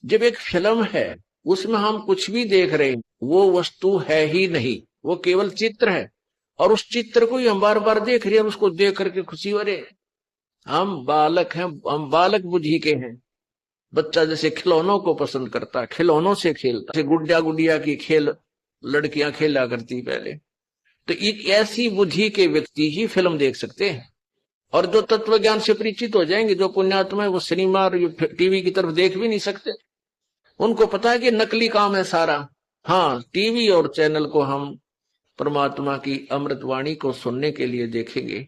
जब एक फिल्म है उसमें हम कुछ भी देख रहे हैं, वो वस्तु है ही नहीं, वो केवल चित्र है। और उस चित्र को ही हम बार बार देख रहे हैं, उसको देख करके खुशी हो रहे हैं। हम बालक हैं, हम बालक बुद्धि के हैं। बच्चा जैसे खिलौनों को पसंद करता है, खिलौनों से खेलता, जैसे गुड्डा गुड़िया की खेल लड़कियां खेला करती पहले। तो एक ऐसी बुद्धि के व्यक्ति ही फिल्म देख सकते हैं। और जो तत्व ज्ञान से परिचित हो जाएंगे, जो पुण्यात्मा है, वो सिनेमा और टीवी की तरफ देख भी नहीं सकते। उनको पता है कि नकली काम है सारा। हाँ, टीवी और चैनल को हम परमात्मा की अमृत वाणी को सुनने के लिए देखेंगे,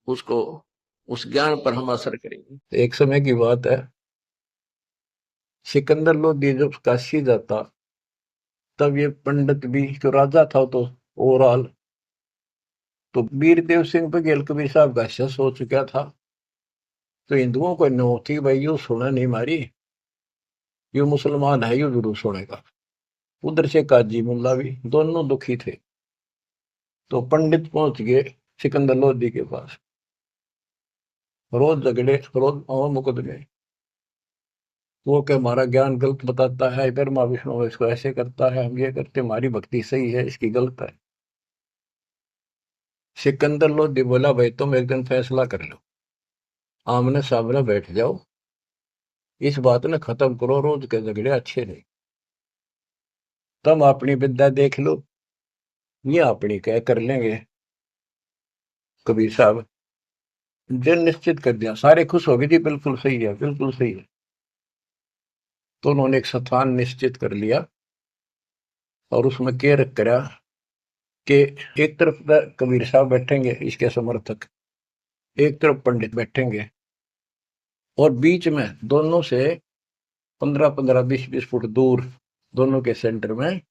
उसको, उस ज्ञान पर हम असर करेंगे। एक समय की बात है, सिकंदर लोधी जब काशी जाता, तब ये पंडित भी जो राजा था तो ओवरऑल, तो वीरदेव सिंह बघेल कबीर साहब का शस हो चुका था। तो हिंदुओं को नो थी भाई, यू सुना नहीं मारी, यू मुसलमान है, यू जरूर सुनेगा। उधर से काजी मुल्ला भी दोनों दुखी थे। तो पंडित पहुंच गए सिकंदर लोधी के पास। रोज झगड़े, रोज मुकदमे। वो के हमारा ज्ञान गलत बताता है, इधर माँ विष्णु इसको ऐसे करता है, हम ये करते, हमारी भक्ति सही है, इसकी गलत है। सिकंदर लोधी बोला, भाई तुम एक दिन फैसला कर लो, आमने सामने बैठ जाओ, इस बात ने खत्म करो, रोज के झगड़े अच्छे नहीं। तुम अपनी विद्या देख लो, ये अपनी कह कर लेंगे। कबीर साहब जिन निश्चित कर दिया, सारे खुश हो गए, जी बिल्कुल सही है, बिल्कुल सही है। तो उन्होंने एक स्थान निश्चित कर लिया और उसमें के रख करा कि एक तरफ कबीर साहब बैठेंगे इसके समर्थक, एक तरफ पंडित बैठेंगे, और बीच में दोनों से 15-15, 20-20 फुट दूर दोनों के सेंटर में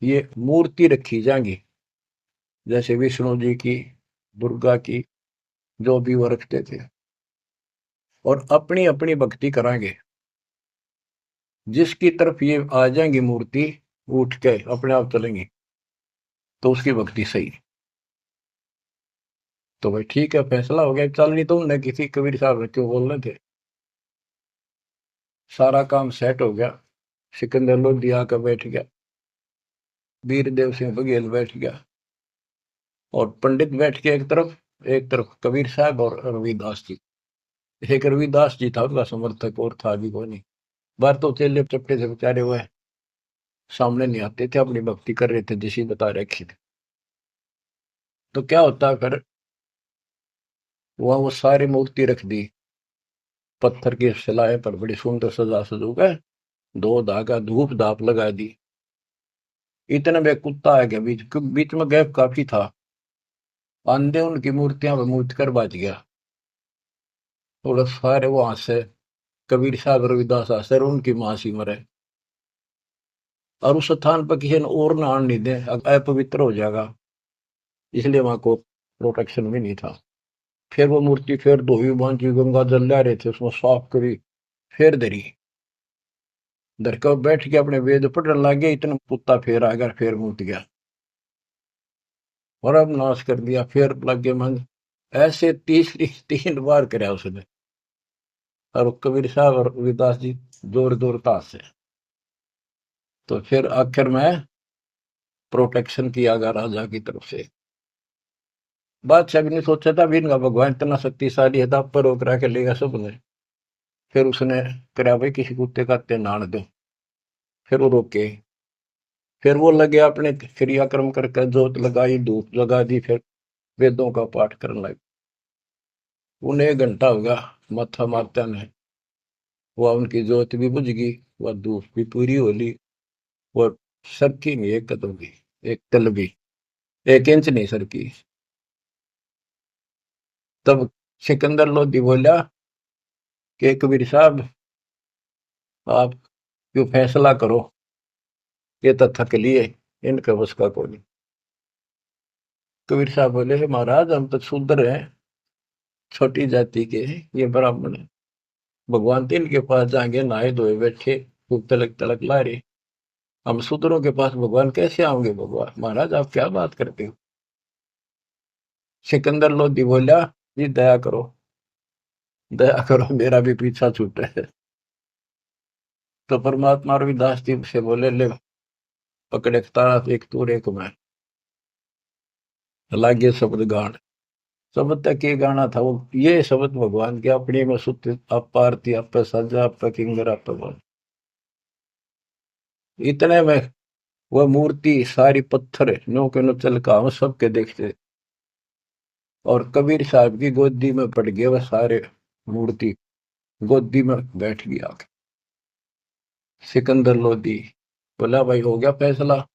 ये मूर्ति रखी जाएंगी, जैसे विष्णु जी की, दुर्गा की, जो भी वो रखते थे। और अपनी अपनी भक्ति कराएंगे। जिसकी तरफ ये आ जाएंगी मूर्ति, उठ के अपने आप चलेंगी, तो उसकी भक्ति सही। तो भाई ठीक है, फैसला हो गया, चल नहीं तुमने किसी, कबीर साहब ने क्यों बोल रहे थे। सारा काम सेट हो गया। सिकंदर लोधी आकर बैठ गया, वीरदेव सिंह बघेल बैठ गया, और पंडित बैठ के एक तरफ कबीर साहब और रविदास जी। एक रविदास जी था उनका समर्थक, और था भी कोई नहीं। बार तो चेले चपटे से बेचारे हुए सामने नहीं आते थे, अपनी भक्ति कर रहे थे जिसी बता रखी थी। तो क्या होता फिर, वहां वो सारी मूर्ति रख दी, पत्थर की शिलाएं पर बड़ी सुंदर सजा सजू गए, दो धागा धूप धाप लगा दी। इतने में कुत्ता आ गया, बीच बीच में गैप काफी था, आंधे उनकी मूर्तियां पर मूर्त कर बच गया। थोड़ा सारे वहां से कबीर साहब रविदास आसर उनकी मां सी मरे, और उस स्थान पर किसी ने और ना आने नहीं दे, अपवित्र हो जाएगा, इसलिए वहां को प्रोटेक्शन भी नहीं था। फिर वो मूर्ति फिर धोई बांधी, गंगा जल ला रहे थे, उसमें साफ करी, फिर धरी, धर कर बैठ के अपने वेद पढ़ने लग गया, इतना कुत्ता फिर आ गया, फिर मूत गया, और अब नाश कर दिया, फिर लग गए मन। ऐसे तीसरी 3 बार कराया उसने। और कबीर साहब और रविदास जी जोर जोर ताश से, तो फिर आखिर में प्रोटेक्शन किया गया राजा की तरफ से। बादशाह भी नहीं सोचा था भी इनका भगवान इतना शक्तिशाली है, तो पर रोक के लेगा सबने। फिर उसने करा, भाई किसी कुत्ते का ते नाड़ दो। फिर वो रोके, फिर वो लगे अपने क्रियाक्रम करके, जोत लगाई, धूप लगा दी, फिर वेदों का पाठ करने लगे। उन्हें 1 घंटा हो गया माथा मारता ने, वह उनकी जोत भी बुझ गई, वह धूप भी पूरी हो ली, और सरकी नहीं एक कदम भी, एक तल भी, 1 इंच नहीं सरकी। तब सिकंदर लोधी बोला कि कबीर साहब, आप क्यों फैसला करो, ये तो थक लिए, इनका बस का कोई नहीं। कबीर साहब बोले, महाराज हम तो शूद्र हैं, छोटी जाति के हैं, ये ब्राह्मण है, भगवान तो इनके पास जाएंगे, नहाए धोए बैठे, खूब तलक तलक ला रहे, हम शूद्रों के पास भगवान कैसे आओगे। भगवान महाराज आप क्या बात करते हो। सिकंदर लोधी बोला, जी दया करो, दया करो, मेरा भी पीछा छूटा है। तो परमात्मा रविदास जी से बोले, ले पकड़े तारा, एक तूर एक मैं, लागे शब्द गान। शब्द तक ये गाना था वो, ये शब्द भगवान के, अपनी में सुत आप पारती, आप सजा, आप किंगर, आप बोल। इतने में वह मूर्ति सारी पत्थर नो के नो चल का, हम सबके देखते, और कबीर साहब की गोदी में पड़ गए वह सारे मूर्ति, गोदी में बैठ गया। सिकंदर लोधी बोला, भाई हो गया फैसला।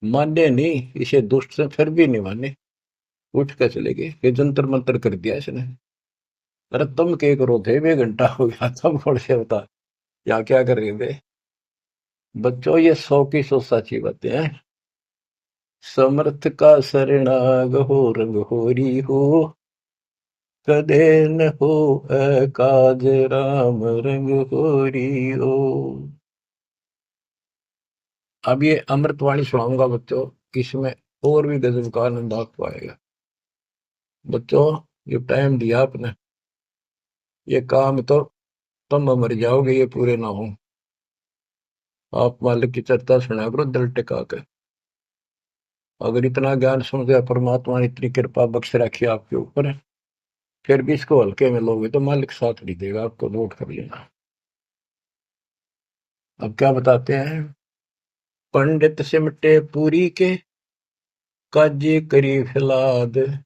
माने नहीं, इसे दुष्ट से फिर भी नहीं माने, उठ कर चले गए। ये जंतर मंतर कर दिया इसने। अरे तुम क्या करो थे, 2 घंटा हो गया, तुम कौन से बता या क्या कर रहे थे। बच्चों ये 100 की 100 सच्ची बातें हैं। समर्थ का शरणाग हो, रंग होरी हो, कदे न हो काज राम, रंग होरी हो। अब ये अमृतवाणी सुनाऊंगा बच्चों, इसमें और भी गजब का आनंद आपको आएगा। बच्चों ये टाइम दिया आपने, ये काम तो तुम मर जाओगे ये पूरे ना हो। आप मालिक की चर्चा सुना करो दिल टिका के। अगर इतना ज्ञान सुन गया, परमात्मा ने इतनी कृपा बख्श रखी आपके ऊपर, फिर भी इसको हल्के में लोगे तो मालिक साथ नहीं देगा, आपको नोट कर लेना। अब क्या बताते हैं। पंडित सिमटे पूरी के, काजी करी फिलाद,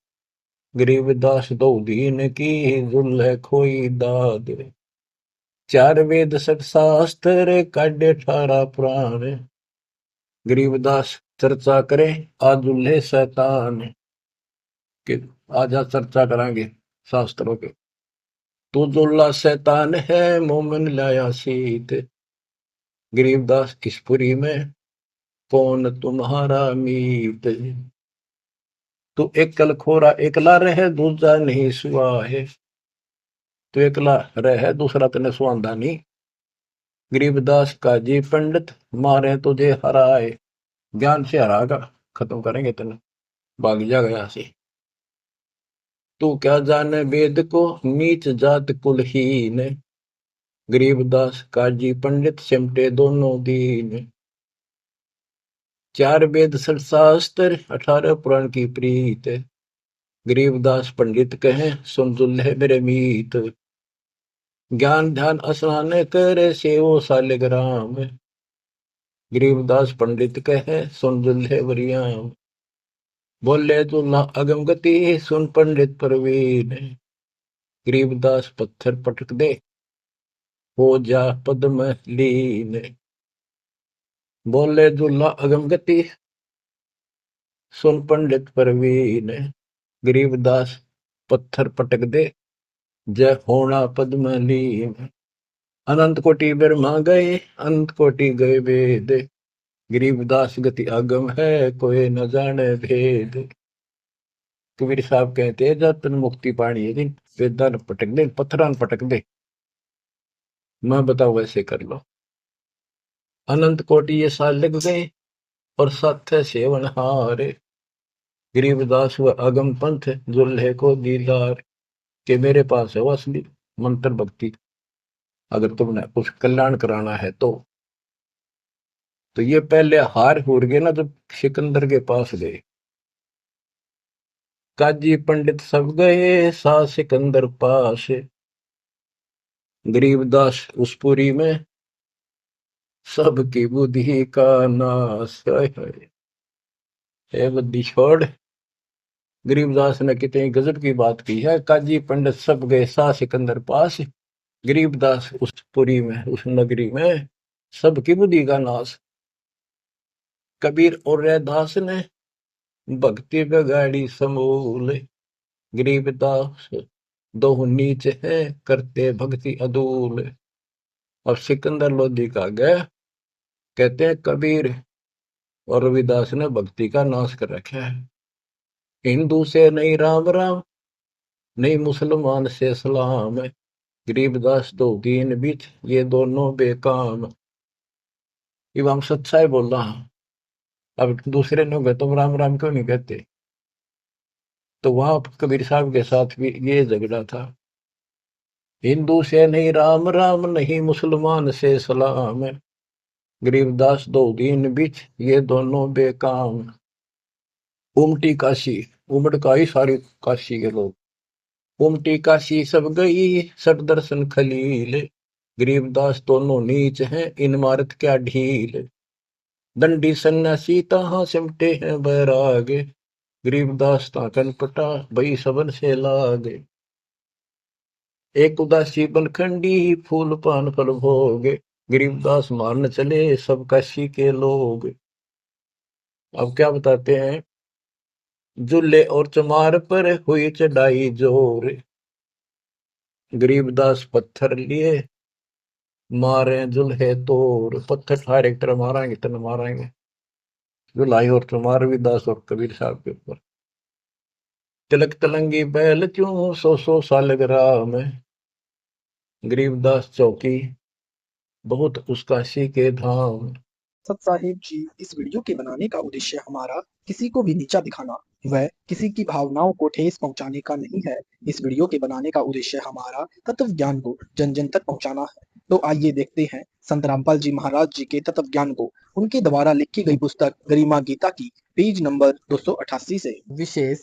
गरीबदास दो दीन की, जुल्ह खोई दाद। 4 वेद 7 शास्त्र, काढ़े 18 पुराण, गरीबदास चर्चा करे आजुल्हे शैतान। कि आज चर्चा करांगे शास्त्रों के। तू दुल्ला शैतान है, मोमिन लाया सीत, गरीबदास किसपुरी में, कौन तुम्हारा मीत। तू एकल खोरा एकला रहे, दूजा नहीं सुआ है। तू एकला रहे, दूसरा तेने सुआंदा नहीं। गरीबदास काजी पंडित, मारे तुझे हराए। ज्ञान से हरागा, खत्म करेंगे तेने, भाग जा गया से। तू क्या जाने वेद को, नीच जात कुलहीन, गरीबदास काजी पंडित सिमटे दोनों दीन। 4 वेद 7 शास्त्र, 18 पुराण की प्रीत, गरीबदास पंडित कहे सुन दुल्हे मेरे मीत। ज्ञान ध्यान स्नान करे, सेवो सालिग्राम, गरीबदास पंडित कहे सुन दुल्हे वरियाम। बोले दुल्हा अगम गति, सुन पंडित प्रवीण, गरीबदास पत्थर पटक दे, हो जा पद में लीन। बोले दुल्हा अगम गति, सुन पंडित प्रवीण, गरीबदास पत्थर पटक दे, जय होना पद में लीन। अनंत कोटि ब्रह्मा गए, अनंत कोटि गए वेद, गरीबदास गति अगम है, कोई न जाने भेद। कबीर साहब कहते हैं, जब तुम मुक्ति पानी है दिन, वेदान पटक दे, पत्थरान पटक दे, मैं बताओ वैसे कर लो। अनंत कोटि ये साल लग गए, और सत्य सेवन हारे, गरीबदास व अगम पंथ, दुल्हे को दीदार। के मेरे पास है वो असली मंत्र भक्ति, अगर तुमने कुछ कल्याण कराना है तो ये पहले हार हो गए ना, जब सिकंदर के पास गए। काजी पंडित सब गए, सा सिकंदर पास, गरीबदास उस पुरी में, सबकी बुद्धि का नाश है। बुद्धि छोड़, गरीबदास ने कितनी गजब की बात की है। काजी पंडित सब गए, सा सिकंदर पास, गरीबदास उस पुरी में, उस नगरी में, सबकी बुद्धि का नाश। कबीर और रैदास ने भक्ति बिगाड़ी समूल, गरीबदास दो नीच है, करते भक्ति अदूल। और सिकंदर लोधी का गया, कहते हैं कबीर और रविदास ने भक्ति का नाश कर रखा है। हिंदू से नहीं राम राम, नहीं मुसलमान से सलाम, गरीबदास तो दीन बीच, ये दोनों बेकाम। ये हम सच्चाई बोल रहा हूं। अब दूसरे लोग है तुम राम राम क्यों नहीं कहते। तो वहां कबीर साहब के साथ भी ये झगड़ा था। हिंदू से नहीं राम, राम नहीं मुसलमान से सलाम। गरीबदास दो दीन बिच ये दोनों बेकाम। उमटी काशी, उमड़ का ही सारी काशी के लोग। उमटी काशी सब गई सट दर्शन खलील। गरीबदास दोनों नीच हैं इमारत क्या ढील। दंडी सन्यासी तहाँ सिमटे हैं बैरागे। गरीबदास ताकन पटा भई सबन से लागे। एक उदासी बनखंडी फूल पान फल भोगे। गरीबदास मारन चले सब काशी के लोग। अब क्या बताते हैं, जुल्ले और चमार पर हुई चढ़ाई जोर। गरीबदास पत्थर लिए मारे जुल्हे तोड़। पत्थर फायर एक तरह मारेंगे तन मारेंगे। जुलाई और चमार भी दास और कबीर साहब के ऊपर। तिलक तलंगी बैल क्यों सौ साल ग्राह में। गरीबदास चौकी बहुत उसकाशी के धाम। सत साहिब जी, इस वीडियो के बनाने का उद्देश्य हमारा किसी को भी नीचा दिखाना व किसी की भावनाओं को ठेस पहुंचाने का नहीं है। इस वीडियो के बनाने का उद्देश्य हमारा तत्व ज्ञान को जन जन तक पहुंचाना है। तो आइए देखते हैं संत रामपाल जी महाराज जी के तत्व ज्ञान को उनके द्वारा लिखी गई पुस्तक गरिमा गीता की पेज नंबर 288 से। विशेष,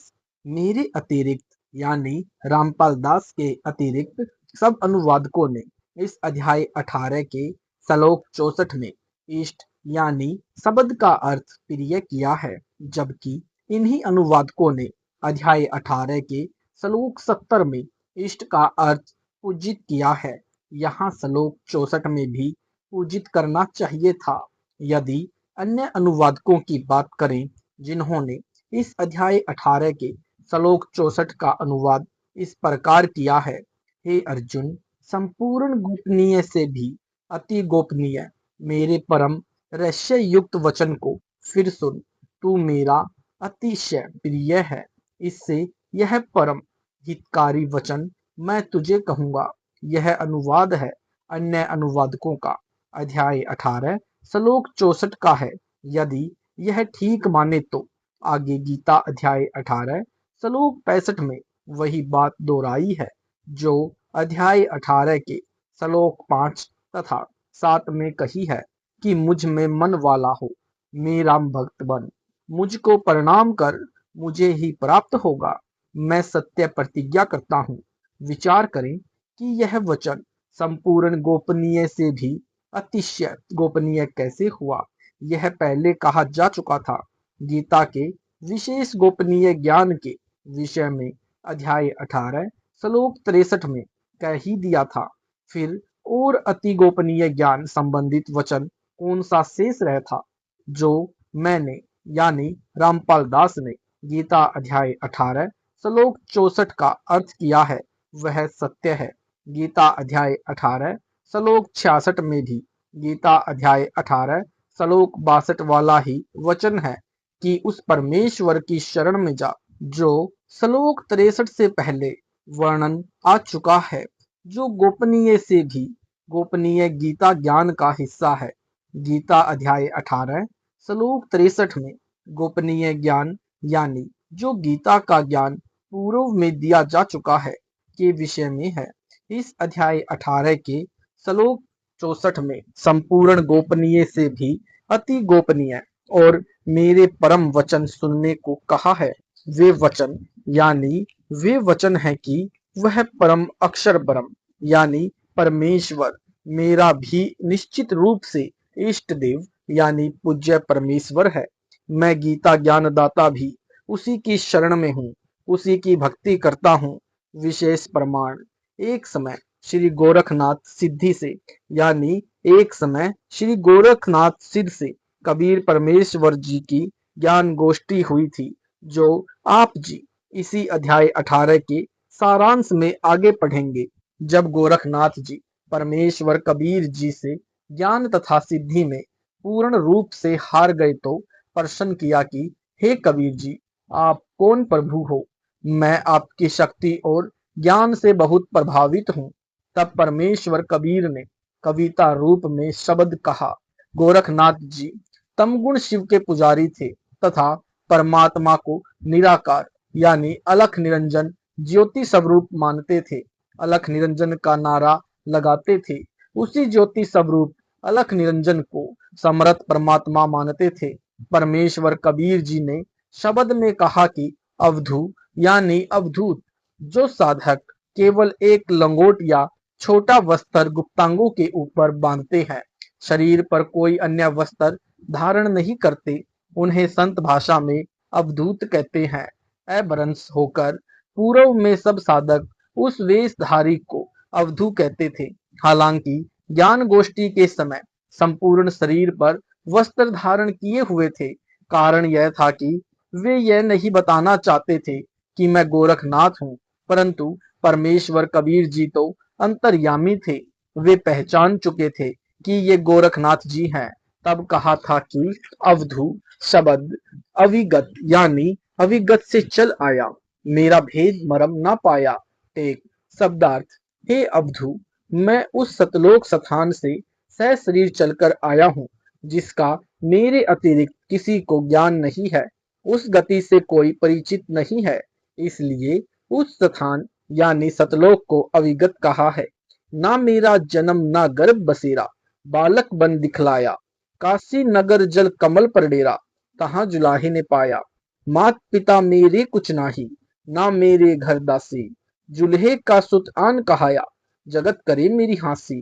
मेरे अतिरिक्त यानी रामपाल दास के अतिरिक्त सब अनुवादकों ने इस अध्याय 18 के श्लोक 64 में इष्ट यानी शब्द का अर्थ प्रिय किया है, जबकि इन्हीं अनुवादकों ने अध्याय 18 के श्लोक 70 में इष्ट का अर्थ पूजित किया है। यहाँ श्लोक 64 में भी पूजित करना चाहिए था। यदि अन्य अनुवादकों की बात करें जिन्होंने इस अध्याय 18 के श्लोक 64 का अनुवाद इस प्रकार किया है, हे अर्जुन, संपूर्ण गोपनीय से भी अति गोपनीय मेरे परम रहस्य युक्त वचन को फिर सुन। तू मेरा अतिशय प्रिय है, इससे यह परम हितकारी वचन मैं तुझे कहूंगा। यह अनुवाद है अन्य अनुवादकों का अध्याय 18 श्लोक 64 का है। यदि यह ठीक माने तो आगे गीता अध्याय 18 श्लोक 65 में वही बात दोहराई है जो अध्याय 18 के श्लोक 5 तथा 7 में कही है कि मुझ में मन वाला हो मेरा भक्त बन, मुझको प्रणाम कर, मुझे ही प्राप्त होगा। मैं सत्य प्रतिज्ञा करता हूँ। विचार करें कि यह वचन संपूर्ण गोपनीय से भी अतिशय गोपनीय कैसे हुआ। यह पहले कहा जा चुका था। गीता के विशेष गोपनीय ज्ञान के विषय में अध्याय 18 श्लोक 63 में कह ही दिया था। फिर और अति गोपनीय ज्ञान संबंधित वचन कौन सा शेष रह था जो मैंने यानी रामपाल दास ने गीता अध्याय 18 श्लोक 64 का अर्थ किया है वह सत्य है। गीता अध्याय 18 श्लोक 66 में भी गीता अध्याय 18 श्लोक 62 वाला ही वचन है कि उस परमेश्वर की शरण में जा जो श्लोक 63 से पहले वर्णन आ चुका है, जो गोपनीय से भी गोपनीय गीता ज्ञान का हिस्सा है। गीता अध्याय 18 श्लोक 63 में गोपनीय ज्ञान यानी जो गीता का ज्ञान पूर्व में दिया जा चुका है के विषय में है। इस अध्याय 18 के श्लोक 64 में संपूर्ण गोपनीय से भी अति गोपनीय और मेरे परम वचन सुनने को कहा है। वे वचन यानी वे वचन है कि वह परम अक्षर ब्रह्म यानी परमेश्वर मेरा भी निश्चित रूप से इष्ट देव यानी पूज्य परमेश्वर है। मैं गीता ज्ञानदाता भी उसी की शरण में हूँ, उसी की भक्ति करता हूँ। विशेष प्रमाण, एक समय श्री गोरखनाथ सिद्धि से यानी एक समय श्री गोरखनाथ सिद्ध से कबीर परमेश्वर जी की ज्ञान गोष्ठी हुई थी, जो आप जी इसी अध्याय 18 के सारांश में आगे पढ़ेंगे। जब गोरखनाथ जी परमेश्वर कबीर जी से ज्ञान तथा सिद्धि में पूर्ण रूप से हार गए तो प्रश्न किया कि हे कबीर जी, आप कौन प्रभु हो? मैं आपकी शक्ति और ज्ञान से बहुत प्रभावित हूँ। तब परमेश्वर कबीर ने कविता रूप में शब्द कहा। गोरखनाथ जी तमगुण शिव के पुजारी थे तथा परमात्मा को निराकार यानी अलख निरंजन ज्योति स्वरूप मानते थे। अलख निरंजन का नारा लगाते थे। उसी ज्योति स्वरूप अलख निरंजन को समर्थ परमात्मा मानते थे। परमेश्वर कबीर जी ने शब्द में कहा कि अवधू यानी अवधूत, जो साधक केवल एक लंगोट या छोटा वस्त्र गुप्तांगों के ऊपर बांधते हैं, शरीर पर कोई अन्य वस्त्र धारण नहीं करते, उन्हें संत भाषा में अवधूत कहते हैं। अभ्रंश होकर पूर्व में सब साधक उस वेशधारी को अवधू कहते थे। हालांकि ज्ञान गोष्ठी के समय संपूर्ण शरीर पर वस्त्र धारण किए हुए थे। कारण यह था कि वे यह नहीं बताना चाहते थे कि मैं गोरखनाथ हूँ, परंतु परमेश्वर कबीर जी तो अंतर्यामी थे। वे पहचान चुके थे कि ये गोरखनाथ जी हैं। तब कहा था कि अवधू शब्द अविगत यानी अविगत से चल आया, मेरा भेद मरम ना पाया। टेक शब्दार्थ, हे अवधू, मैं उस सतलोक स्थान से सशरीर चलकर आया हूँ, जिसका मेरे अतिरिक्त किसी को ज्ञान नहीं है, उस गति से कोई परिचित नहीं है, इसलिए उस स्थान यानी सतलोक को अविगत कहा है। ना मेरा जन्म ना गर्भ बसेरा, बालक बन दिखलाया, काशी नगर जल कमल पर डेरा, तहाँ जुलाहे ने पाया। मात पिता मेरे कुछ नाही, ना मेरे घर दासी, जुल्हे का सुत आन कहाया, जगत करे मेरी हांसी।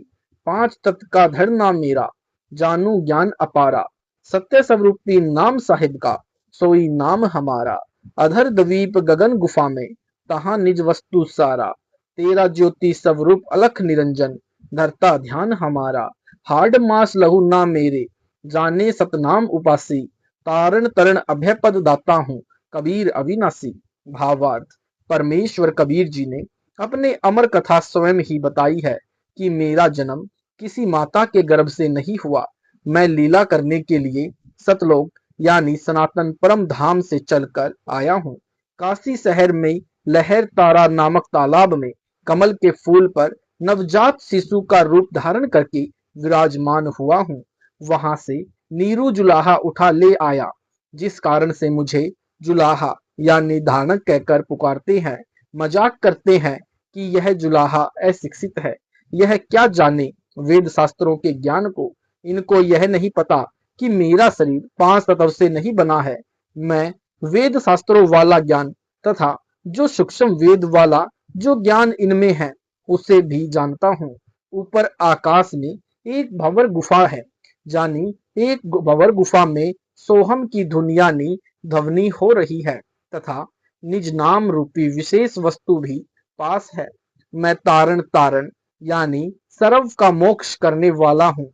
पांच तत्व का धर नाम मेरा, जानू ज्ञान अपारा, सत्य स्वरूपी नाम साहिब का, सोई नाम हमारा। अधर द्वीप गगन गुफा में, तहाँ निज वस्तु सारा, तेरा ज्योति स्वरूप अलख निरंजन, धरता ध्यान हमारा। हाड मास लहू ना मेरे, जाने सतनाम उपासी, तारण तरण अभय पद दाता हूँ, कबीर अविनाशी। भावार्थ, परमेश्वर कबीर जी ने अपने अमर कथा स्वयं ही बताई है कि मेरा जन्म किसी माता के गर्भ से नहीं हुआ। मैं लीला करने के लिए सतलोक यानी सनातन परम धाम से चलकर आया हूँ। काशी शहर में लहर तारा नामक तालाब में कमल के फूल पर नवजात शिशु का रूप धारण करके विराजमान हुआ हूँ। वहां से नीरू जुलाहा उठा ले आया, जिस कारण से मुझे जुलाहा यानी धानक कहकर पुकारते हैं। मजाक करते हैं कि यह जुलाहा अशिक्षित है, यह क्या जाने वेद शास्त्रों के ज्ञान को। इनको यह नहीं पता कि मेरा शरीर 5 तत्व से नहीं बना है। मैं वेद शास्त्रों वाला ज्ञान तथा जो सूक्ष्म वेद वाला जो ज्ञान इनमें है, उसे भी जानता हूँ। ऊपर आकाश में एक भंवर गुफा है, जानी एक भंवर गुफा में सोहम की धुन यानी ध्वनि हो रही है, तथा निज नाम रूपी विशेष वस्तु भी पास है। मैं तारण तारण यानी सर्व का मोक्ष करने वाला हूँ।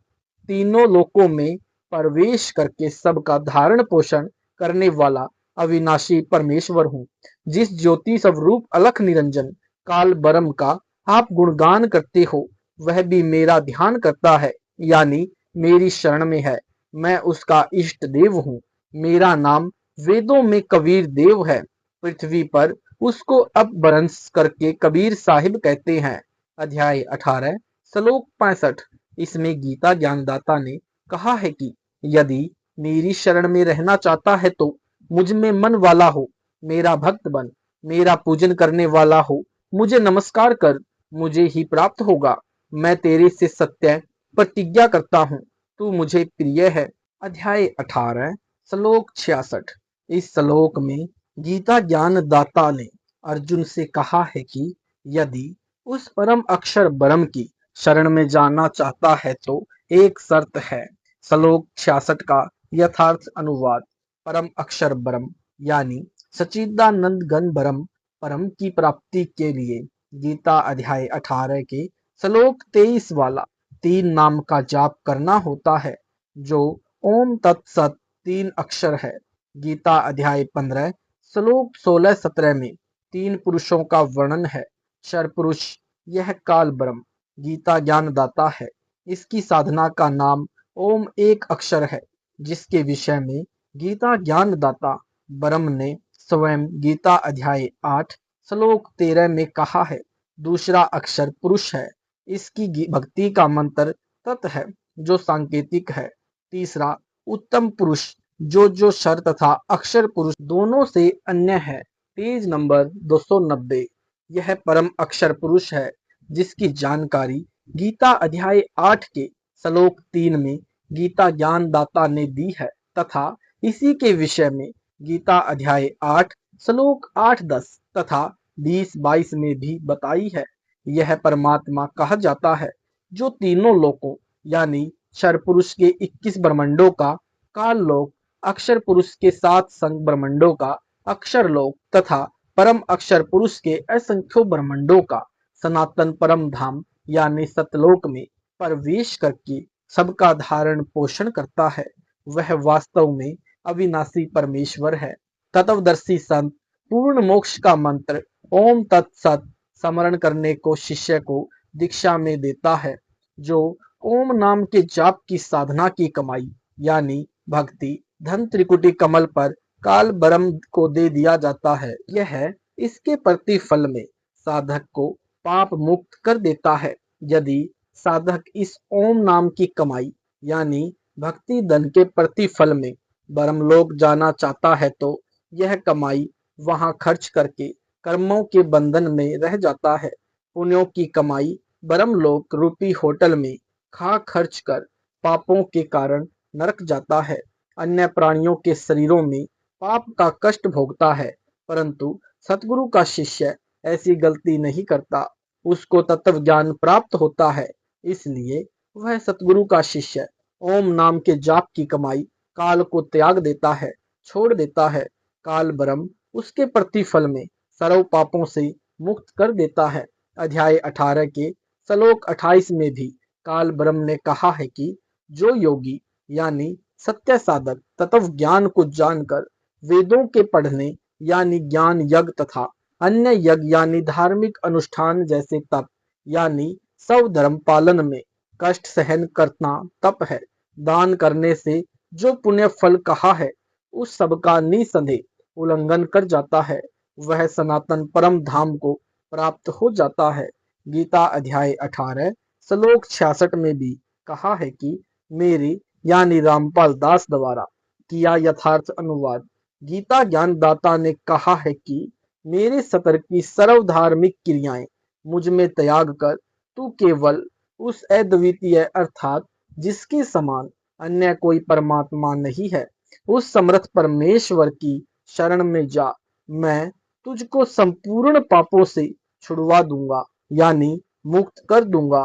तीनों लोकों में प्रवेश करके सबका धारण पोषण करने वाला अविनाशी परमेश्वर हूँ। जिस ज्योति स्वरूप अलख निरंजन काल ब्रह्म का आप गुणगान करते हो, वह भी मेरा ध्यान करता है यानी मेरी शरण में है। मैं उसका इष्ट देव हूँ। मेरा नाम वेदों में कबीर देव है। पृथ्वी पर उसको अपभ्रंश करके कबीर साहिब कहते हैं। अध्याय 18 श्लोक 65। इसमें गीता ज्ञानदाता ने कहा है कि यदि मेरी शरण में रहना चाहता है तो मुझ में मन वाला हो, मेरा भक्त बन, मेरा पूजन करने वाला हो, मुझे नमस्कार कर, मुझे ही प्राप्त होगा। मैं तेरे से सत्य प्रतिज्ञा करता हूँ, तू मुझे प्रिय है। अध्याय 18 श्लोक 66। इस श्लोक में गीता ज्ञान दाता ने अर्जुन से कहा है कि यदि उस परम अक्षर ब्रह्म की शरण में जाना चाहता है तो एक शर्त है। श्लोक 66 का यथार्थ अनुवाद, परम अक्षर ब्रह्म यानी सच्चिदानंद घन ब्रह्म परम की प्राप्ति के लिए गीता अध्याय 18 के श्लोक 23 वाला 3 नाम का जाप करना होता है, जो ओम तत्सत 3 अक्षर है। गीता अध्याय 15 श्लोक 16-17 में 3 पुरुषों का वर्णन है। क्षर पुरुष यह काल ब्रह्म गीता ज्ञान दाता है। इसकी साधना का नाम ओम एक अक्षर है, जिसके विषय में गीता ज्ञान दाता ब्रह्म ने स्वयं गीता अध्याय 8 श्लोक 13 में कहा है। दूसरा अक्षर पुरुष है। इसकी भक्ति का मंत्र तत् है, जो सांकेतिक है। तीसरा उत्तम पुरुष, जो शर तथा अक्षर पुरुष दोनों से अन्य है। Page number 290। यह परम अक्षर पुरुष है, जिसकी जानकारी गीता अध्याय 8 के श्लोक 3 में गीता ज्ञानदाता ने दी है तथा इसी के विषय में गीता अध्याय 8 श्लोक 8-10 तथा 20-22 में भी बताई है। यह परमात्मा कहा जाता है जो तीनों लोकों यानी क्षर पुरुष के 21 ब्रह्मंडों का काल लोक, अक्षर पुरुष के 7 संग ब्रह्मंडों का अक्षर लोक तथा परम अक्षर पुरुष के असंख्यों ब्रह्मंडों का सनातन परम धाम यानी सतलोक में प्रवेश करके सबका धारण पोषण करता है। वह वास्तव में अविनाशी परमेश्वर है। तत्वदर्शी संत पूर्ण मोक्ष का मंत्र ओम तत्सत स्मरण करने को शिष्य को दीक्षा में देता है। जो ओम नाम के जाप की साधना की कमाई यानी भक्ति धन त्रिकुटी कमल पर काल ब्रह्म को दे दिया जाता है। यह इसके प्रतिफल में साधक को पाप मुक्त कर देता है। यदि साधक इस ओम नाम की कमाई यानी भक्ति धन के प्रतिफल में ब्रह्मलोक जाना चाहता है तो यह कमाई वहां खर्च करके कर्मों के बंधन में रह जाता है। पुण्यों की कमाई ब्रह्मलोक रूपी होटल में खा खर्च कर पापों के कारण नरक जाता है। अन्य प्राणियों के शरीरों में पाप का कष्ट भोगता है, परंतु सतगुरु का शिष्य ऐसी गलती नहीं करता। उसको तत्व ज्ञान प्राप्त होता है, इसलिए वह सतगुरु का शिष्य ओम नाम के जाप की कमाई काल को त्याग देता है, छोड़ देता है। काल ब्रह्म उसके प्रतिफल में सर्व पापों से मुक्त कर देता है। अध्याय 18 के श्लोक 28 में भी काल ब्रह्म ने कहा है कि जो योगी यानी सत्य साधक तत्व ज्ञान को जानकर वेदों के पढ़ने यानी ज्ञान यज्ञ तथा अन्य यज्ञ यानी धार्मिक अनुष्ठान जैसे तप यानी सब धर्म पालन में कष्ट सहन करना तप है। दान करने से जो पुण्य फल कहा है उस सब का निसंदेह उल्लंघन कर जाता है, वह सनातन परम धाम को प्राप्त हो जाता है। गीता अध्याय 18 श्लोक 66 में भी कहा है कि मेरे यानी रामपाल दास द्वारा किया यथार्थ अनुवाद गीता ज्ञानदाता ने कहा है कि मेरे सतर की सर्व धार्मिक क्रियाएं मुझ में त्याग कर तू केवल उस अद्वितीय अर्थात जिसके समान अन्य कोई परमात्मा नहीं है उस समर्थ परमेश्वर की शरण में जा। मैं तुझको संपूर्ण पापों से छुड़वा दूंगा यानी मुक्त कर दूंगा।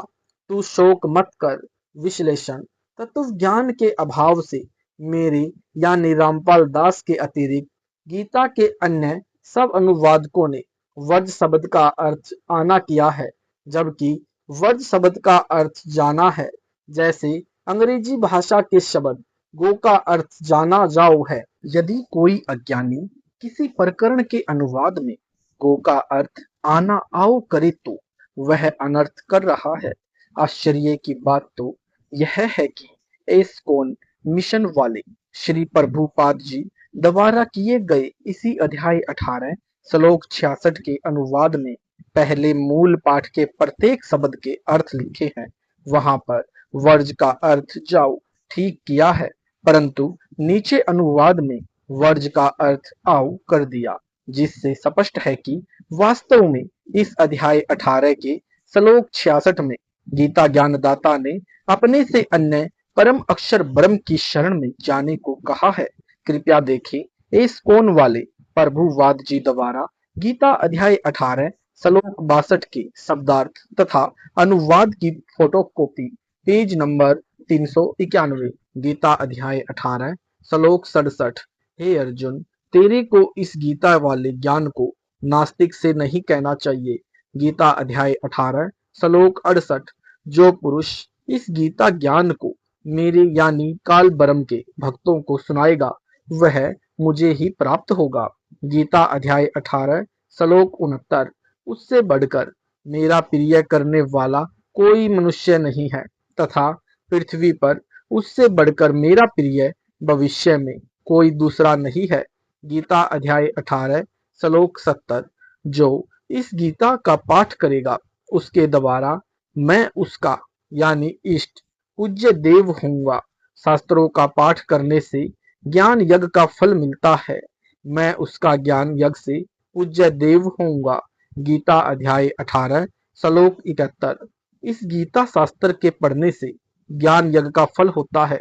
तू शोक मत कर। विश्लेषण तत्व ज्ञान के अभाव से मेरे यानी रामपाल दास के अतिरिक्त गीता के अन्य सब अनुवादकों ने वर्ज शब्द का अर्थ आना किया है, जबकि वर्ज शब्द का अर्थ जाना है। जैसे अंग्रेजी भाषा के शब्द गो का अर्थ जाना जाओ है। यदि कोई अज्ञानी किसी प्रकरण के अनुवाद में गो का अर्थ आना आओ करे तो वह अनर्थ कर रहा है। आश्चर्य की बात तो यह है कि एस्कॉन मिशन वाले श्री प्रभुपाद जी द्वारा किए गए इसी अध्याय 18 श्लोक 66 के अनुवाद में पहले मूल पाठ के प्रत्येक शब्द के अर्थ लिखे हैं। वहां पर वर्ज का अर्थ जाओ ठीक किया है, परंतु नीचे अनुवाद में वर्ज का अर्थ आओ कर दिया, जिससे स्पष्ट है कि वास्तव में इस अध्याय 18 के श्लोक 66 में गीता ज्ञानदाता ने अपने से अन्य परम अक्षर ब्रह्म की शरण में जाने को कहा है। कृपया देखें इस कोण वाले प्रभुवाद जी द्वारा गीता अध्याय 18 श्लोक 62 के शब्दार्थ तथा अनुवाद की फोटोकॉपी पेज नंबर 391। गीता अध्याय 18 श्लोक 67। हे अर्जुन, तेरे को इस गीता वाले ज्ञान को नास्तिक से नहीं कहना चाहिए। गीता अध्याय 18 श्लोक 68। जो पुरुष इस गीता ज्ञान को मेरे यानी काल ब्रह्म के भक्तों को सुनाएगा वह मुझे ही प्राप्त होगा। गीता अध्याय 18 श्लोक 69। उससे बढ़कर मेरा प्रिय करने वाला कोई मनुष्य नहीं है तथा पृथ्वी पर उससे बढ़कर मेरा प्रिय भविष्य में कोई दूसरा नहीं है। गीता अध्याय 18 श्लोक 70। जो इस गीता का पाठ करेगा उसके द्वारा मैं उसका यानी इष्ट पूज्य देव होऊंगा। शास्त्रों का पाठ करने से ज्ञान यज्ञ का फल मिलता है। मैं उसका ज्ञान यज्ञ से पूज्य देव होऊंगा। गीता अध्याय 18 श्लोक 71। इस गीता शास्त्र के पढ़ने से ज्ञान यज्ञ का फल होता है।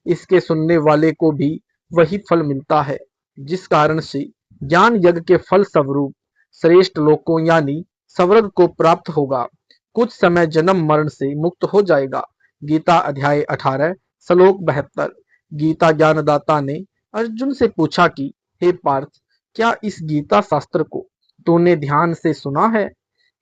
इसके सुनने वाले को भी वही फल मिलता है, जिस कारण से ज्ञान यज्ञ के फल स्वरूप श्रेष्ठ लोकों यानी स्वर्ग को प्राप्त होगा। कुछ समय जन्म मरण से मुक्त हो जाएगा। गीता अध्याय 18 श्लोक 72। गीता ज्ञानदाता ने अर्जुन से पूछा कि हे पार्थ, क्या इस गीता शास्त्र को तूने ध्यान से सुना है?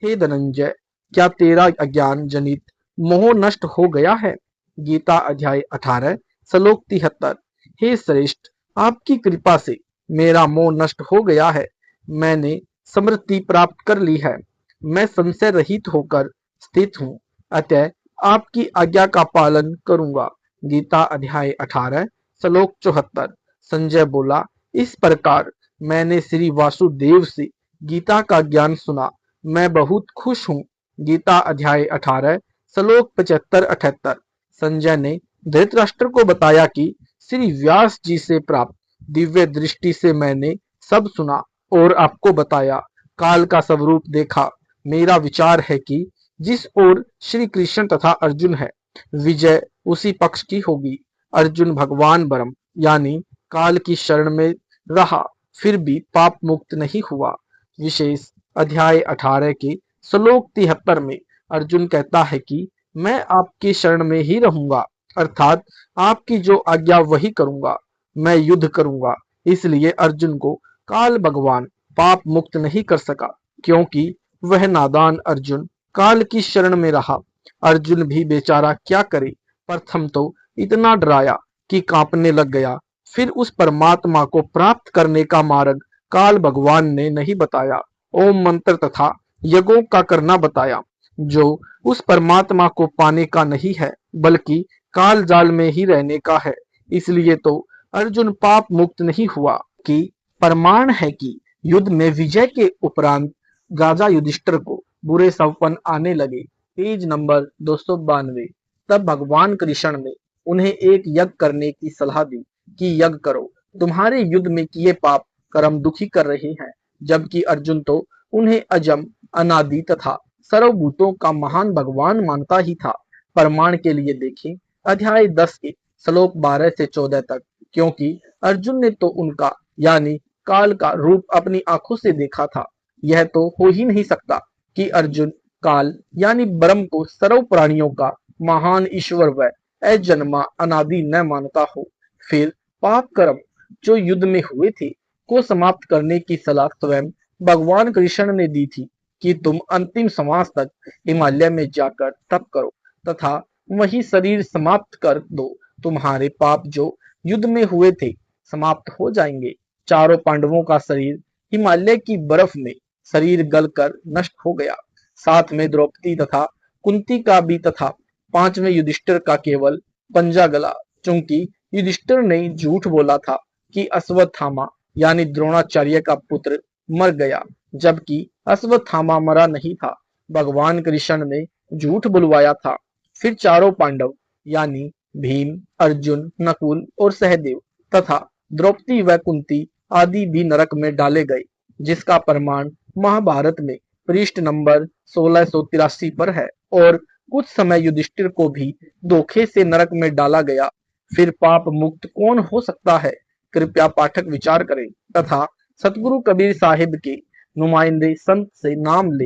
हे धनंजय, क्या तेरा अज्ञान जनित मोह नष्ट हो गया है? गीता अध्याय 18 श्लोक 73। हे श्रेष्ठ, आपकी कृपा से मेरा मोह नष्ट हो गया है। मैंने समृद्धि प्राप्त कर ली है। मैं संशय रहित होकर स्थित हूँ, अतः आपकी आज्ञा का पालन करूंगा। गीता अध्याय 18 श्लोक 74। संजय बोला, इस प्रकार मैंने श्री वासुदेव से गीता का ज्ञान सुना। मैं बहुत खुश हूँ। गीता अध्याय 18 श्लोक 75-78। संजय ने धृतराष्ट्र को बताया कि श्री व्यास जी से प्राप्त दिव्य दृष्टि से मैंने सब सुना और आपको बताया। काल का स्वरूप देखा। मेरा विचार है कि जिस ओर श्री कृष्ण तथा अर्जुन है, विजय उसी पक्ष की होगी। अर्जुन भगवान ब्रह्म यानी काल की शरण में रहा, फिर भी पाप मुक्त नहीं हुआ। विशेष अध्याय 18 के श्लोक 73 में अर्जुन कहता है कि मैं आपकी शरण में ही रहूंगा, अर्थात आपकी जो आज्ञा वही करूंगा। मैं युद्ध करूंगा। इसलिए अर्जुन को काल भगवान पाप मुक्त नहीं कर सका, क्योंकि वह नादान अर्जुन काल की शरण में रहा। अर्जुन भी बेचारा क्या करे। प्रथम तो इतना डराया कि कांपने लग गया। फिर उस परमात्मा को प्राप्त करने का मार्ग काल भगवान ने नहीं बताया, ओम मंत्र तथा यज्ञों का करना बताया, जो उस परमात्मा को पाने का नहीं है, बल्कि काल जाल में ही रहने का है। इसलिए तो अर्जुन पाप मुक्त नहीं हुआ। कि प्रमाण है कि युद्ध में विजय के उपरांत राजा युधिष्ठिर को बुरे सपन आने लगे। Page number 292। तब भगवान कृष्ण ने उन्हें एक यज्ञ करने की सलाह दी कि यज्ञ करो, तुम्हारे युद्ध में किए पाप कर्म दुखी कर रहे हैं। जबकि अर्जुन तो उन्हें अजम, अनादि तथा सर्वभूतों का महान भगवान मानता ही था। प्रमाण के लिए देखें अध्याय 10 के श्लोक 12 से 14 तक। क्योंकि अर्जुन ने तो उनका यानी काल का रूप अपनी आंखों से देखा था। यह तो हो ही नहीं सकता कि अर्जुन काल यानी ब्रह्म को सर्व प्राणियों का महान ईश्वर व अजन्मा अनादि न मानता हो। फिर पाप कर्म जो युद्ध में हुए थे को समाप्त करने की सलाह स्वयं भगवान कृष्ण ने दी थी कि तुम अंतिम श्वास तक हिमालय में जाकर तप करो तथा वही शरीर समाप्त कर दो। तुम्हारे पाप जो युद्ध में हुए थे समाप्त हो जाएंगे। चारों पांडवों का शरीर हिमालय की बर्फ में शरीर गलकर नष्ट हो गया। साथ में द्रौपदी तथा कुंती का भी तथा पांचवें युधिष्ठिर का केवल पंजा गला, क्योंकि युधिष्ठिर ने झूठ बोला था कि अश्वत्थामा यानी द्रोणाचार्य का पुत्र मर गया, जबकि अश्वत्थामा मरा नहीं था। भगवान कृष्ण ने झूठ बुलवाया था। फिर चारों पांडव यानी भीम, अर्जुन, नकुल और सहदेव तथा द्रौपदी व कुंती आदि भी नरक में डाले गए, जिसका प्रमाण महाभारत में पृष्ठ नंबर 1683 पर है। और कुछ समय युधिष्ठिर को भी धोखे से नरक में डाला गया। फिर पाप मुक्त कौन हो सकता है? कृपया पाठक विचार करें तथा सतगुरु कबीर साहिब के नुमाइंदे संत से नाम ले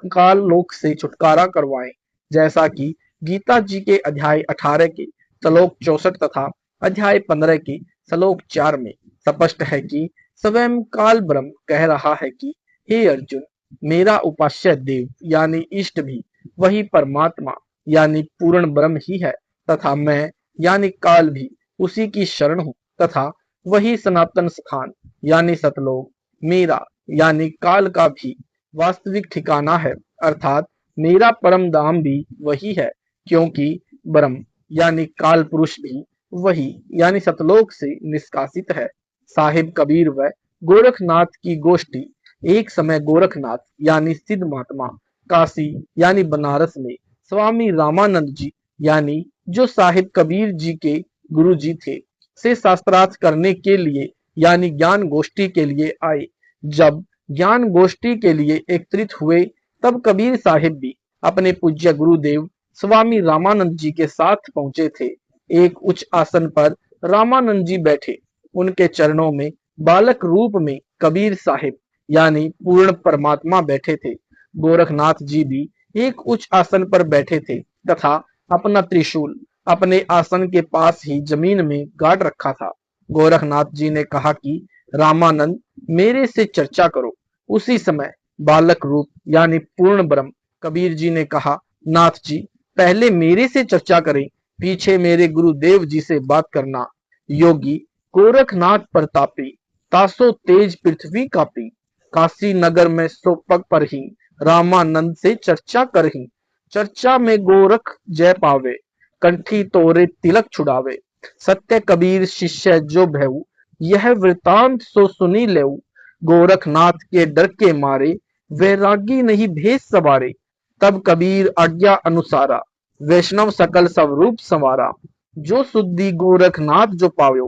काल लोक से छुटकारा करवाएं। जैसा कि गीता जी के अध्याय 18 के श्लोक 64 तथा अध्याय 15 के श्लोक 4 में स्पष्ट है कि स्वयं काल ब्रह्म कह रहा है कि हे अर्जुन, मेरा उपास्य देव यानी इष्ट भी वही परमात्मा यानी पूर्ण ब्रह्म ही है तथा मैं यानी काल भी उसी की शरण हूँ तथा वही सनातन स्थान यानी सतलोक मेरा यानी काल का भी वास्तविक ठिकाना है, अर्थात मेरा परम धाम भी वही है, क्योंकि ब्रह्म यानी काल पुरुष भी वही यानी सतलोक से निष्कासित है। साहिब कबीर व गोरखनाथ की गोष्ठी। एक समय गोरखनाथ यानी सिद्ध महात्मा काशी यानी बनारस में स्वामी रामानंद जी यानी जो साहिब कबीर जी के गुरु जी थे से शास्त्रार्थ करने के लिए यानी ज्ञान गोष्ठी के लिए आए। जब ज्ञान गोष्ठी के लिए एकत्रित हुए तब कबीर साहिब भी अपने पूज्य गुरुदेव स्वामी रामानंद जी के साथ पहुंचे थे। एक उच्च आसन पर रामानंद जी बैठे, उनके चरणों में बालक रूप में कबीर साहिब यानी पूर्ण परमात्मा बैठे थे। गोरखनाथ जी भी एक उच्च आसन पर बैठे थे तथा अपना त्रिशूल अपने आसन के पास ही जमीन में गाड़ रखा था। गोरखनाथ जी ने कहा कि रामानंद मेरे से चर्चा करो। उसी समय बालक रूप यानी पूर्ण ब्रह्म कबीर जी ने कहा, नाथ जी पहले मेरे से चर्चा करें, पीछे मेरे गुरुदेव जी से बात करना। योगी गोरखनाथ प्रतापी, तासो तेज पृथ्वी कापी, काशी नगर में सो पग पर ही, रामानंद से चर्चा करही। चर्चा में गोरख जय पावे, कंठी तोरे तिलक छुड़ावे। सत्य कबीर शिष्य जो भयऊ, यह वृतांत सो सुनी लेऊ। गोरखनाथ के डर के मारे, वैरागी नहीं भेष सवारे। तब कबीर आज्ञा अनुसारा, वैष्णव सकल सब रूप संवारा। जो सुद्धि गोरखनाथ जो पायो,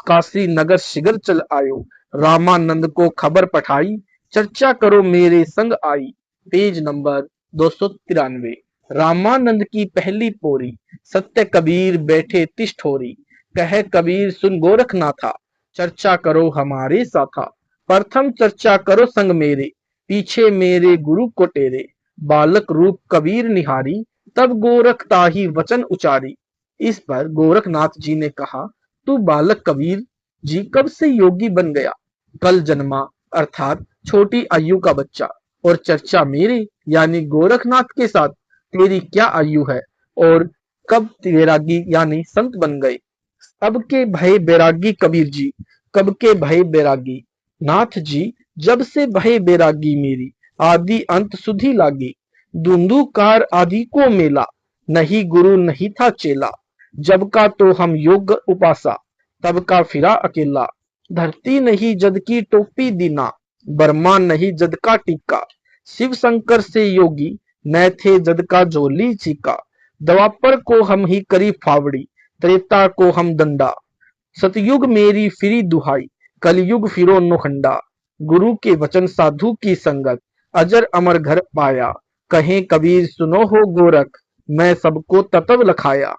काशी नगर शिगर चल आयो। रामानंद को खबर पठाई, चर्चा करो मेरे संग आई। Page number 293। रामानंद की पहली पोरी, सत्य कबीर बैठे तिष्ठोरी। कहे कबीर सुन गोरखनाथा, चर्चा करो हमारे साथा। प्रथम चर्चा करो संग मेरे, पीछे मेरे गुरु को टेरे। बालक रूप कबीर निहारी, तब गोरख ताही वचन उचारी। इस पर गोरखनाथ जी ने कहा, तू बालक कबीर जी कब से योगी बन गया? कल जन्मा, अर्थात छोटी आयु का बच्चा। और चर्चा मेरे यानी गोरखनाथ के साथ तेरी क्या आयु है? और कब वैरागी यानी संत बन गए? अब के भय बैरागी कबीर जी, कब के भय बैरागी? नाथ जी जब से भय बैरागी मेरी, आदि अंत सुधी लागी। धुंधुकार आदि को मेला, नहीं गुरु नहीं था चेला। जब का तो हम योग उपासा, तब का फिरा अकेला। धरती नहीं जद की टोपी दीना, बर्मा नहीं जद का टीका। शिव शंकर से योगी, न थे जद का जोली चीका। द्वापर को हम ही करी फावड़ी, त्रेता को हम दंडा। सतयुग मेरी फिरी दुहाई, कलयुग फिरो नोखंडा। गुरु के वचन साधु की संगत, अजर अमर घर पाया। कहें कबीर सुनो हो गोरख, मैं सबको तत्व लखाया।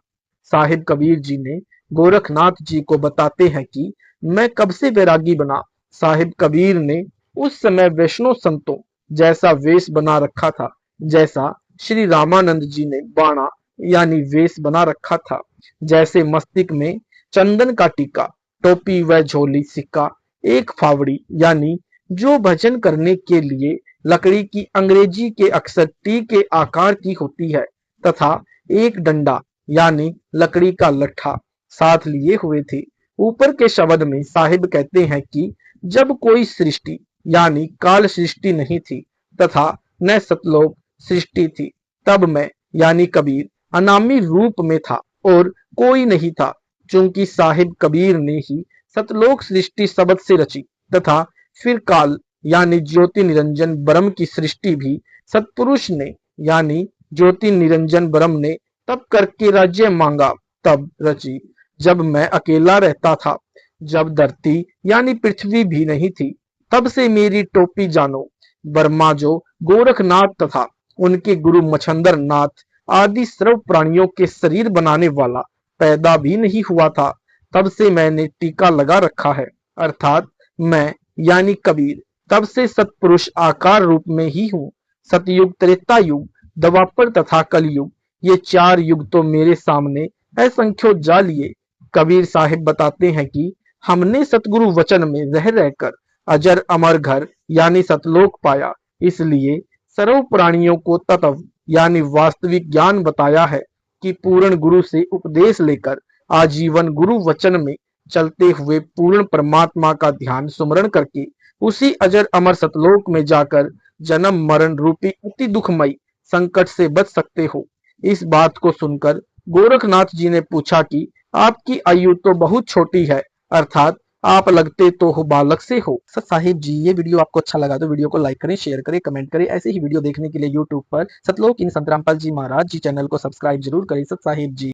साहिब कबीर जी ने गोरखनाथ जी को बताते हैं कि मैं कब से बैरागी बना। साहिब कबीर ने उस समय वैष्णव संतों जैसा वेश बना रखा था, जैसा श्री रामानंद जी ने बाणा यानी वेश बना रखा था। जैसे मस्तिष्क में चंदन का टीका, टोपी व झोली, सिक्का, एक फावड़ी यानी जो भजन करने के लिए लकड़ी की अंग्रेजी के अक्षर टी के आकार की होती है, तथा एक डंडा यानी लकड़ी का लट्ठा साथ लिए हुए थे। ऊपर के शब्द में साहिब कहते हैं कि जब कोई सृष्टि यानी काल सृष्टि नहीं थी तथा न सतलोक सृष्टि थी, तब मैं यानी कबीर अनामी रूप में था और कोई नहीं था। चूंकि साहिब कबीर ने ही सतलोक सृष्टि शब्द से रची तथा फिर काल यानी ज्योति निरंजन ब्रह्म की सृष्टि भी सतपुरुष ने यानी ज्योति निरंजन ब्रह्म ने तब करके राज्य मांगा, तब रची। जब मैं अकेला रहता था, जब धरती यानी पृथ्वी भी नहीं थी, तब से मेरी टोपी जानो। बर्मा जो गोरखनाथ तथा उनके गुरु मछंदर नाथ आदि सर्व प्राणियों के शरीर बनाने वाला पैदा भी नहीं हुआ था, तब से मैंने टीका लगा रखा है। अर्थात मैं यानी कबीर तब से सतपुरुष आकार रूप में ही हूँ। सतयुग, त्रेता युग, द्वापर तथा कलयुग, ये चार युग तो मेरे सामने असंख्यो जा लिए। कबीर साहिब बताते हैं कि हमने सतगुरु वचन में रह रहकर अजर अमर घर यानी सतलोक पाया, इसलिए सर्व प्राणियों को तत्व यानी वास्तविक ज्ञान बताया है कि पूर्ण गुरु से उपदेश लेकर आजीवन गुरु वचन में चलते हुए पूर्ण परमात्मा का ध्यान सुमरण करके उसी अजर अमर सतलोक में जाकर जन्म मरण रूपी अति दुखमयी संकट से बच सकते हो। इस बात को सुनकर गोरखनाथ जी ने पूछा कि आपकी आयु तो बहुत छोटी है, अर्थात आप लगते तो हो बालक से हो। सत साहिब जी, ये वीडियो आपको अच्छा लगा तो वीडियो को लाइक करें, शेयर करें, कमेंट करें। ऐसे ही वीडियो देखने के लिए यूट्यूब पर सतलोक इन संतरामपाल जी महाराज जी चैनल को सब्सक्राइब जरूर करें। सत साहिब जी।